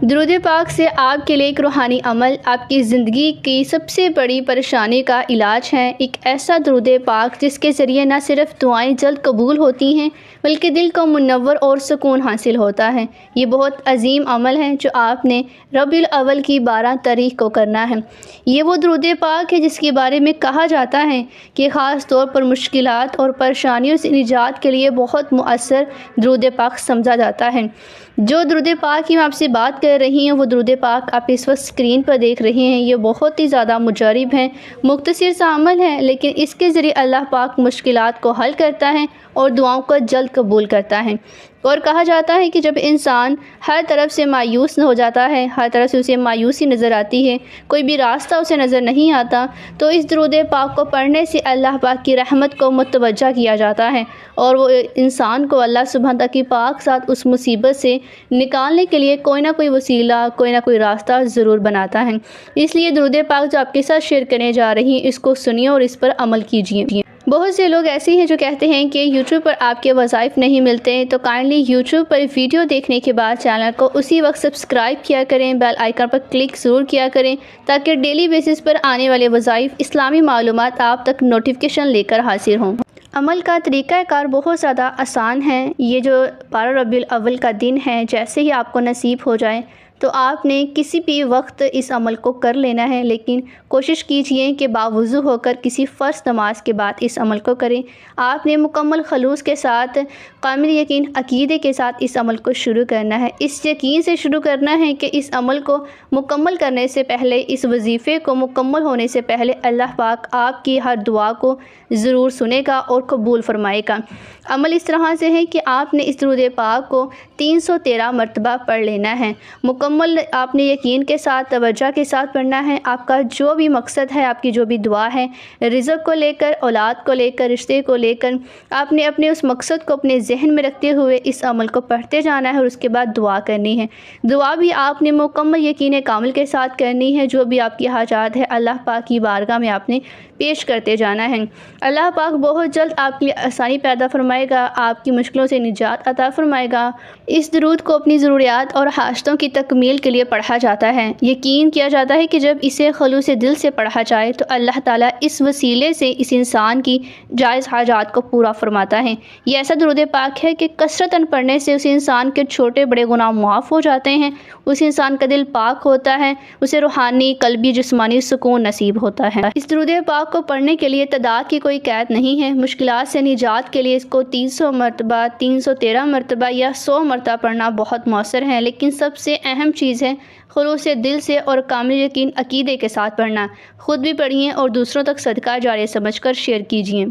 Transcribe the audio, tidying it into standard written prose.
درود پاک سے آپ کے لیے ایک روحانی عمل آپ کی زندگی کی سب سے بڑی پریشانی کا علاج ہے۔ ایک ایسا درود پاک جس کے ذریعے نہ صرف دعائیں جلد قبول ہوتی ہیں بلکہ دل کو منور اور سکون حاصل ہوتا ہے۔ یہ بہت عظیم عمل ہے جو آپ نے ربیع الاول کی 12 تاریخ کو کرنا ہے۔ یہ وہ درود پاک ہے جس کے بارے میں کہا جاتا ہے کہ خاص طور پر مشکلات اور پریشانیوں سے نجات کے لیے بہت مؤثر درود پاک سمجھا جاتا ہے۔ جو درود پاک کی میں آپ سے بات کر رہی ہوں وہ درود پاک آپ اس وقت اسکرین پر دیکھ رہے ہیں۔ یہ بہت ہی زیادہ مجرب ہے، مختصر سا عمل ہے، لیکن اس کے ذریعے اللہ پاک مشکلات کو حل کرتا ہے اور دعاؤں کو جلد قبول کرتا ہے۔ اور کہا جاتا ہے کہ جب انسان ہر طرف سے مایوس ہو جاتا ہے، ہر طرف سے اسے مایوسی نظر آتی ہے، کوئی بھی راستہ اسے نظر نہیں آتا، تو اس درود پاک کو پڑھنے سے اللہ پاک کی رحمت کو متوجہ کیا جاتا ہے اور وہ انسان کو اللہ سبحانہ تعالیٰ کی پاک ساتھ اس مصیبت سے نکالنے کے لیے کوئی نہ کوئی وسیلہ، کوئی نہ کوئی راستہ ضرور بناتا ہے۔ اس لیے درود پاک جو آپ کے ساتھ شیئر کرنے جا رہی ہیں اس کو سنیے اور اس پر عمل کیجیے۔ بہت سے لوگ ایسے ہیں جو کہتے ہیں کہ یوٹیوب پر آپ کے وظائف نہیں ملتے، تو کائنڈلی یوٹیوب پر ویڈیو دیکھنے کے بعد چینل کو اسی وقت سبسکرائب کیا کریں، بیل آئیکن پر کلک ضرور کیا کریں تاکہ ڈیلی بیسس پر آنے والے وظائف، اسلامی معلومات آپ تک نوٹیفیکیشن لے کر حاصل ہوں۔ عمل کا طریقہ کار بہت زیادہ آسان ہے۔ یہ جو 12 ربیع الاول کا دن ہے، جیسے ہی آپ کو نصیب ہو جائے تو آپ نے کسی بھی وقت اس عمل کو کر لینا ہے، لیکن کوشش کیجئے کہ باوضو ہو کر کسی فرض نماز کے بعد اس عمل کو کریں۔ آپ نے مکمل خلوص کے ساتھ، کامل یقین عقیدے کے ساتھ اس عمل کو شروع کرنا ہے۔ اس یقین سے شروع کرنا ہے کہ اس عمل کو مکمل کرنے سے پہلے، اس وظیفے کو مکمل ہونے سے پہلے اللہ پاک آپ کی ہر دعا کو ضرور سنے گا اور قبول فرمائے گا۔ عمل اس طرح سے ہے کہ آپ نے اس درود پاک کو 313 مرتبہ پڑھ لینا ہے۔ مکمل آپ نے یقین کے ساتھ، توجہ کے ساتھ پڑھنا ہے۔ آپ کا جو بھی مقصد ہے، آپ کی جو بھی دعا ہے، رزق کو لے کر، اولاد کو لے کر، رشتے کو لے کر، آپ نے اپنے اس مقصد کو اپنے ذہن میں رکھتے ہوئے اس عمل کو پڑھتے جانا ہے اور اس کے بعد دعا کرنی ہے۔ دعا بھی آپ نے مکمل یقین کامل کے ساتھ کرنی ہے۔ جو بھی آپ کی حاجات ہے اللہ پاک کی بارگاہ میں آپ نے پیش کرتے جانا ہے۔ اللہ پاک بہت جلد آپ کے لیے آسانی پیدا فرمائے گا، آپ کی مشکلوں سے نجات عطا فرمائے گا۔ اس درود کو اپنی ضروریات اور حاجتوں کی تکمیل کے لیے پڑھا جاتا ہے۔ یقین کیا جاتا ہے کہ جب اسے خلوص دل سے پڑھا جائے تو اللہ تعالیٰ اس وسیلے سے اس انسان کی جائز حاجات کو پورا فرماتا ہے۔ یہ ایسا درود پاک ہے کہ کثرتاً پڑھنے سے اس انسان کے چھوٹے بڑے گناہ معاف ہو جاتے ہیں، اس انسان کا دل پاک ہوتا ہے، اسے روحانی، قلبی، جسمانی سکون نصیب ہوتا ہے۔ اس درود پاک کو پڑھنے کے لیے تعداد کی کوئی قید نہیں ہے۔ مشکلات سے نجات کے لیے اس کو 300 مرتبہ، 313 مرتبہ یا 100 مرتبہ پڑھنا بہت مؤثر ہے، لیکن سب سے اہم چیز ہے خلوص دل سے اور کامل یقین عقیدے کے ساتھ پڑھنا۔ خود بھی پڑھیے اور دوسروں تک صدقہ جاریہ سمجھ کر شیئر کیجیے۔